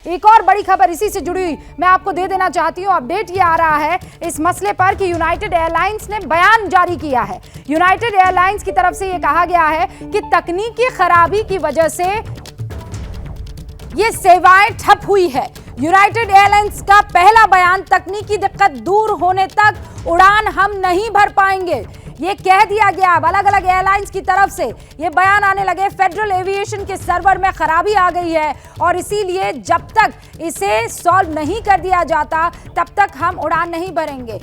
एक और बड़ी खबर इसी से जुड़ी हुई मैं आपको दे देना चाहती हूं। अपडेट ये आ रहा है इस मसले पर कि यूनाइटेड एयरलाइंस ने बयान जारी किया है। यूनाइटेड एयरलाइंस की तरफ से ये कहा गया है कि तकनीकी खराबी की वजह से ये सेवाएं ठप हुई है। यूनाइटेड एयरलाइंस का पहला बयान, तकनीकी दिक्कत दूर होने तक उड़ान हम नहीं भर पाएंगे, ये कह दिया गया। अलग अलग एयरलाइंस की तरफ से ये बयान आने लगे। फेडरल एविएशन के सर्वर में खराबी आ गई है और इसीलिए जब तक इसे सॉल्व नहीं कर दिया जाता तब तक हम उड़ान नहीं भरेंगे।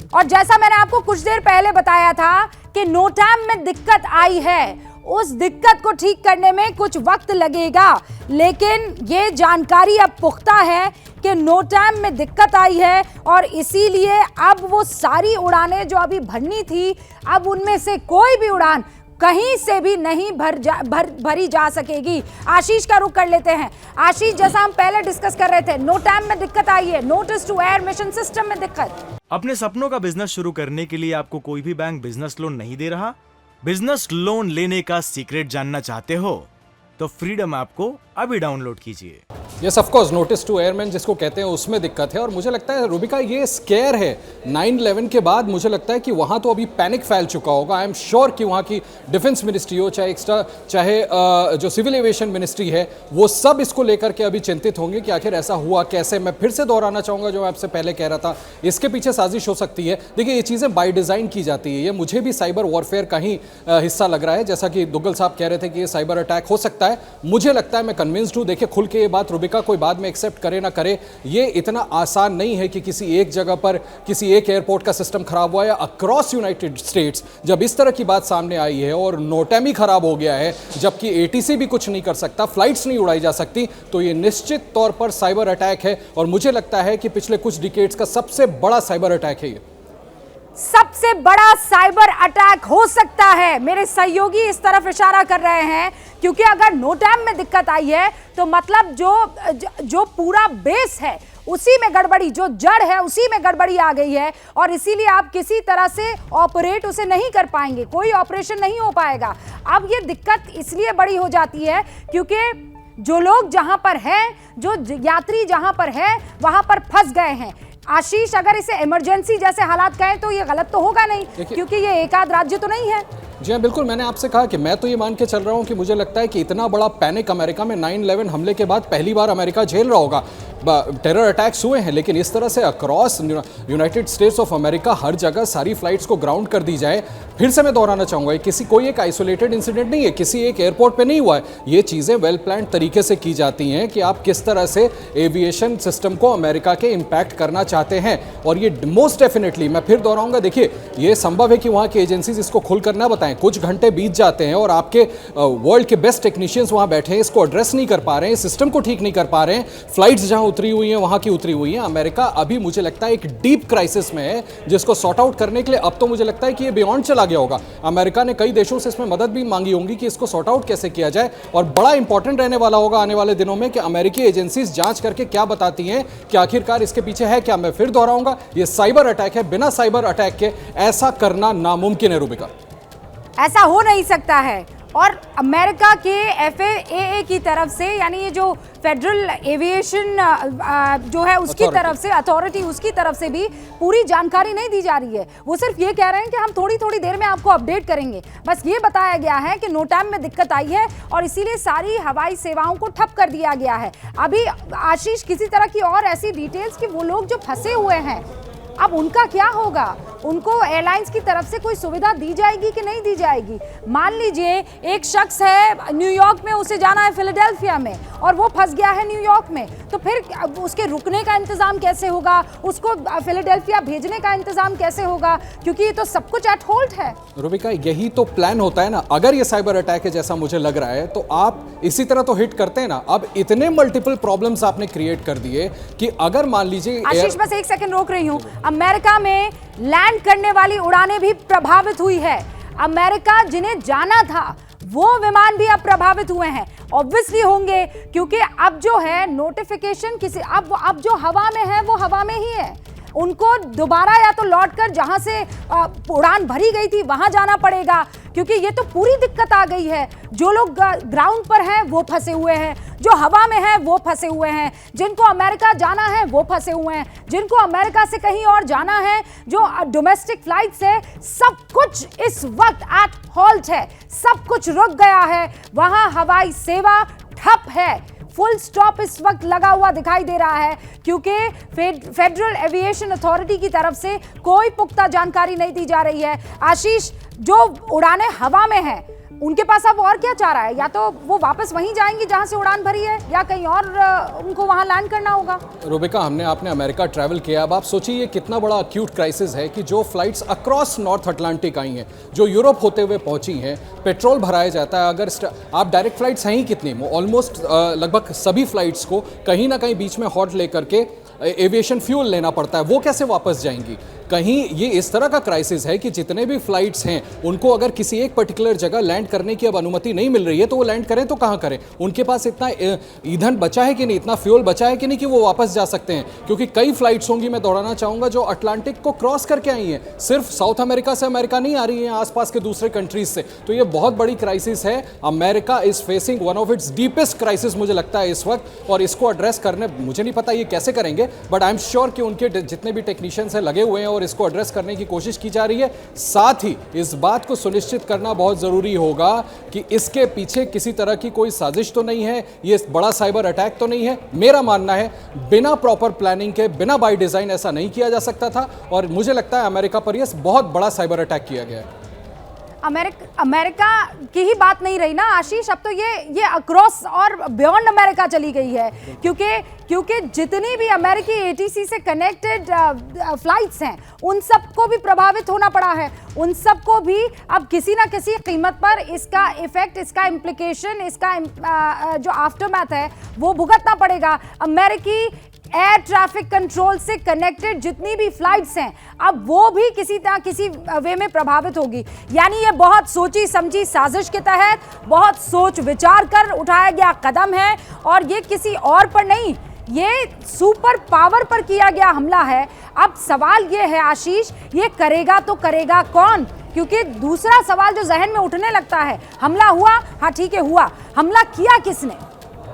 और जैसा मैंने आपको कुछ देर पहले बताया था कि नोटैम में दिक्कत आई है, उस दिक्कत को ठीक करने में कुछ वक्त लगेगा, लेकिन ये जानकारी अब पुख्ता है कि नोटैम में दिक्कत आई है और इसीलिए अब वो सारी उड़ानें जो अभी भरनी थी, अब उनमें से कोई भी उड़ान कहीं से भी नहीं भरी जा सकेगी। आशीष का रुख कर लेते हैं। आशीष, जैसा हम पहले डिस्कस कर रहे थे, नोटैम में दिक्कत आई है, notice to air mission system में दिक्कत। अपने सपनों का बिजनेस शुरू करने के लिए आपको कोई भी बैंक बिजनेस लोन नहीं दे रहा। बिजनेस लोन लेने का सीक्रेट जानना चाहते हो तो फ्रीडम ऐप को अभी डाउनलोड कीजिए। Yes, of course, notice to airman जिसको कहते हैं उसमें दिक्कत है। और मुझे लगता है रूबिका ये स्केयर है 9/11 के बाद। मुझे लगता है कि वहाँ तो अभी पैनिक फैल चुका होगा। आई एम श्योर कि वहाँ की डिफेंस मिनिस्ट्री हो, चाहे जो सिविल एविएशन मिनिस्ट्री है, वो सब इसको लेकर के अभी चिंतित होंगे कि आखिर ऐसा हुआ कैसे। मैं फिर से दोहराना चाहूँगा जो मैं आपसे पहले कह रहा था, इसके पीछे साजिश हो सकती है। देखिए, ये चीज़ें बाय डिज़ाइन की जाती है। ये मुझे भी साइबर वॉरफेयर का ही हिस्सा लग रहा है। जैसा कि दुग्गल साहब कह रहे थे कि ये साइबर अटैक हो सकता है, मुझे लगता है, मैं कन्विंस्ड हूँ। देखिए, खुल के ये बात रूबिका कोई बाद में एक्सेप्ट करे ना करे, ये इतना आसान नहीं है कि किसी एक जगह पर किसी एक एयरपोर्ट का सिस्टम खराब हुआ है। अक्रॉस यूनाइटेड स्टेट्स जब इस तरह की बात सामने आई है और नोटैम ही खराब हो गया है, जबकि एटीसी भी कुछ नहीं कर सकता, फ्लाइट्स नहीं उड़ाई जा सकती, तो ये निश्चित तौर पर साइबर अटैक है। और मुझे लगता है कि पिछले कुछ डिकेड्स का सबसे बड़ा साइबर अटैक है ये। सबसे बड़ा साइबर अटैक हो सकता है। मेरे सहयोगी इस तरफ इशारा कर रहे हैं, क्योंकि अगर नोटैम में दिक्कत आई है तो मतलब जो पूरा बेस है उसी में गड़बड़ी, जो जड़ है उसी में गड़बड़ी आ गई है और इसीलिए आप किसी तरह से ऑपरेट उसे नहीं कर पाएंगे, कोई ऑपरेशन नहीं हो पाएगा। अब ये दिक्कत इसलिए बड़ी हो जाती है क्योंकि जो लोग जहां पर हैं, जो यात्री जहां पर है, वहां पर फंस गए हैं। आशीष, अगर इसे इमरजेंसी जैसे हालात कहें तो ये गलत तो होगा नहीं, क्योंकि ये एक आध राज्य तो नहीं है। जी हाँ, बिल्कुल। मैंने आपसे कहा कि मैं तो ये मान के चल रहा हूँ कि मुझे लगता है कि इतना बड़ा पैनिक अमेरिका में 9/11 हमले के बाद पहली बार अमेरिका झेल रहा होगा। टेरर अटैक्स हुए हैं, लेकिन इस तरह से across United States of America हर जगह सारी फ्लाइट्स को ग्राउंड कर दी जाए। फिर से मैं दोहराना चाहूँगा, कोई एक आइसोलेटेड इंसिडेंट नहीं है, किसी एक एयरपोर्ट पे नहीं हुआ है। ये चीज़ें वेल प्लान तरीके से की जाती हैं कि आप किस तरह से एविएशन सिस्टम को अमेरिका के इम्पैक्ट करना चाहते हैं। और ये मोस्ट डेफिनेटली, मैं फिर दोहराऊंगा, देखिए, ये संभव है कि वहाँ की एजेंसीज इसको खुल कर ना बताएं। कुछ घंटे बीत जाते हैं और आपके वर्ल्ड के बेस्ट टेक्नीशियंस वहाँ बैठे हैं, इसको एड्रेस नहीं कर पा रहे हैं, सिस्टम को ठीक नहीं कर पा रहे हैं। फ्लाइट्स जहाँ उतरी हुई हैं वहाँ की उतरी हुई हैं। अमेरिका अभी मुझे लगता है एक डीप क्राइसिस में है, जिसको सॉर्ट आउट करने के लिए अब तो मुझे लगता है कि ये बियॉन्ड चला गया होगा। अमेरिका ने कई देशों से इसमें मदद भी मांगी होंगी कि इसको सॉर्ट आउट कैसे किया जाए। और बड़ा इंपॉर्टेंट रहने वाला होगा आने वाले दिनों में कि अमेरिकी एजेंसीज जांच करके क्या बताती हैं कि आखिरकार इसके पीछे है क्या। मैं फिर दोहराऊंगा, ये साइबर अटैक है। बिना साइबर अटैक के ऐसा करना नामुमकिन है रूबिका। ऐसा हो नहीं सकता है। और अमेरिका के FAA की तरफ से, यानी ये जो फेडरल एविएशन जो है उसकी तरफ से, अथॉरिटी, उसकी तरफ से भी पूरी जानकारी नहीं दी जा रही है। वो सिर्फ ये कह रहे हैं कि हम थोड़ी थोड़ी देर में आपको अपडेट करेंगे। बस ये बताया गया है कि नोटैम में दिक्कत आई है और इसीलिए सारी हवाई सेवाओं को ठप कर दिया गया है। अभी आशीष, किसी तरह की और ऐसी डिटेल्स कि वो लोग जो फंसे हुए हैं अब उनका क्या होगा, उनको एयरलाइंस की तरफ से कोई सुविधा दी जाएगी कि नहीं दी जाएगी। मान लीजिए एक शख्स है न्यूयॉर्क में, उसे जाना है फिलाडेल्फिया में और वो फंस गया है न्यूयॉर्क में, तो फिर उसके रुकने का इंतजाम कैसे होगा, उसको फिलाडेल्फिया भेजने का इंतजाम कैसे होगा, क्योंकि ये तो सब कुछ एट होल्ड है। रूबिका, यही तो प्लान होता है ना। अगर ये साइबर अटैक है जैसा मुझे लग रहा है, तो आप इसी तरह तो हिट करते हैं ना। अब इतने मल्टीपल प्रॉब्लम्स आपने क्रिएट कर दिए कि अगर मान लीजिए, आशीष बस एक सेकंड रोक रही हूं, अमेरिका में लैंड करने वाली उड़ानें भी प्रभावित हुई है। अमेरिका जिन्हें जाना था वो विमान भी अब प्रभावित हुए हैं। ऑब्वियसली होंगे, क्योंकि अब जो है नोटिफिकेशन अब जो हवा में है वो हवा में ही है। उनको दोबारा या तो लौटकर जहां से उड़ान भरी गई थी वहां जाना पड़ेगा, क्योंकि ये तो पूरी दिक्कत आ गई है। जो लोग ग्राउंड पर हैं वो फंसे हुए हैं, जो हवा में हैं वो फंसे हुए हैं, जिनको अमेरिका जाना है वो फंसे हुए हैं, जिनको अमेरिका से कहीं और जाना है, जो डोमेस्टिक फ्लाइट्स है, सब कुछ इस वक्त एट हॉल्ट है, सब कुछ रुक गया है। वहां हवाई सेवा ठप है, फुल स्टॉप इस वक्त लगा हुआ दिखाई दे रहा है, क्योंकि फेडरल एविएशन अथॉरिटी की तरफ से कोई पुख्ता जानकारी नहीं दी जा रही है। आशीष, जो उड़ानें हवा में हैं उनके पास अब और क्या चारा है? या तो वो वापस वहीं जाएंगी जहां से उड़ान भरी है, या कहीं और उनको वहां लैंड करना होगा। रूबिका, आपने अमेरिका ट्रैवल किया, अब आप सोचिए ये कितना बड़ा अक्यूट क्राइसिस है कि जो फ्लाइट्स अक्रॉस नॉर्थ अटलांटिक आई हैं, जो यूरोप होते हुए पहुंची हैं, पेट्रोल भराया जाता है। अगर आप डायरेक्ट फ्लाइट्स हैं ही कितनी, ऑलमोस्ट लगभग सभी फ्लाइट्स को कहीं ना कहीं बीच में हॉल्ट लेकर के एविएशन फ्यूल लेना पड़ता है, वो कैसे वापस जाएंगी? कहीं ये इस तरह का क्राइसिस है कि जितने भी फ्लाइट्स हैं उनको अगर किसी एक पर्टिकुलर जगह लैंड करने की अब अनुमति नहीं मिल रही है, तो वो लैंड करें तो कहाँ करें? उनके पास इतना ईंधन बचा है कि नहीं, इतना फ्यूल बचा है कि नहीं कि वो वापस जा सकते हैं? क्योंकि कई फ्लाइट्स होंगी, मैं दोहराना चाहूँगा, जो अटलांटिक को क्रॉस करके आई हैं, सिर्फ साउथ अमेरिका से अमेरिका नहीं आ रही हैं, आसपास के दूसरे कंट्रीज से। तो ये बहुत बड़ी क्राइसिस है। America is facing one of its deepest crisis मुझे लगता है इस वक्त, और इसको एड्रेस करने, मुझे नहीं पता ये कैसे करेंगे, बट आई एम श्योर कि उनके जितने भी टेक्नीशियंस हैं लगे हुए हैं और इसको एड्रेस करने की कोशिश की जा रही है। साथ ही इस बात को सुनिश्चित करना बहुत जरूरी होगा कि इसके पीछे किसी तरह की कोई साजिश तो नहीं है, ये बड़ा साइबर अटैक तो नहीं है। मेरा मानना है बिना प्रॉपर प्लानिंग के, बिना बाय डिजाइन ऐसा नहीं किया जा सकता था, और मुझे लगता है अमेरिका पर यह बहुत बड़ा साइबर अटैक किया गया है। अमेरिका की ही बात नहीं रही ना आशीष, अब तो ये अक्रॉस और बियॉन्ड अमेरिका चली गई है, क्योंकि जितनी भी अमेरिकी एटीसी से कनेक्टेड फ्लाइट्स हैं उन सबको भी प्रभावित होना पड़ा है। उन सबको भी अब किसी ना किसी कीमत पर इसका इफेक्ट, इसका इम्प्लीकेशन, इसका जो आफ्टरमैथ है वो भुगतना पड़ेगा। अमेरिकी एयर ट्रैफिक कंट्रोल से कनेक्टेड जितनी भी फ्लाइट्स हैं अब वो भी किसी ना किसी वे में प्रभावित होगी। यानी ये बहुत सोची समझी साजिश के तहत, बहुत सोच विचार कर उठाया गया कदम है, और ये किसी और पर नहीं, ये सुपर पावर पर किया गया हमला है। अब सवाल ये है आशीष, ये करेगा तो करेगा कौन? क्योंकि दूसरा सवाल जो जहन में उठने लगता है, हमला हुआ, हाँ ठीक है हुआ, हमला किया किसने?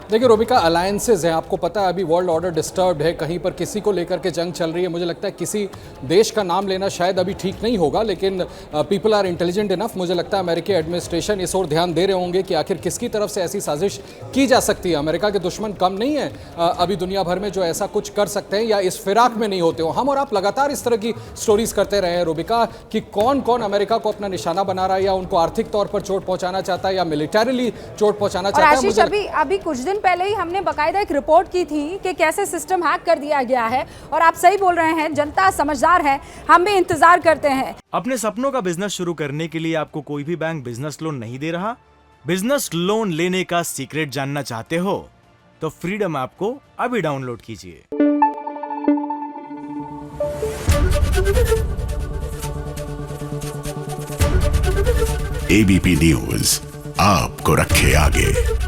देखिए रूबिका, अलायंसेज हैं, आपको पता है अभी वर्ल्ड ऑर्डर डिस्टर्ब्ड है, कहीं पर किसी को लेकर के जंग चल रही है। मुझे लगता है किसी देश का नाम लेना शायद अभी ठीक नहीं होगा, लेकिन पीपल आर इंटेलिजेंट इनफ। मुझे लगता है अमेरिकी एडमिनिस्ट्रेशन इस ओर ध्यान दे रहे होंगे कि आखिर किसकी तरफ से ऐसी साजिश की जा सकती है। अमेरिका के दुश्मन कम नहीं है अभी दुनिया भर में जो ऐसा कुछ कर सकते हैं या इस फिराक में नहीं होते हो। हम और आप लगातार इस तरह की स्टोरीज करते रहे हैं रूबिका, कि कौन कौन अमेरिका को अपना निशाना बना रहा है, या उनको आर्थिक तौर पर चोट पहुंचाना चाहता है, या मिलिटरीली चोट पहुंचाना चाहता है। आशीष, अभी कुछ दिन पहले ही हमने बाकायदा एक रिपोर्ट की थी कि कैसे सिस्टम हैक कर दिया गया है, और आप सही बोल रहे हैं, जनता समझदार है, हम भी इंतजार करते हैं। अपने सपनों का बिजनेस शुरू करने के लिए आपको कोई भी बैंक बिजनेस लोन नहीं दे रहा? बिजनेस लोन लेने का सीक्रेट जानना चाहते हो तो फ्रीडम ऐप को अभी डाउनलोड कीजिए। एबीपी न्यूज आपको रखे आगे।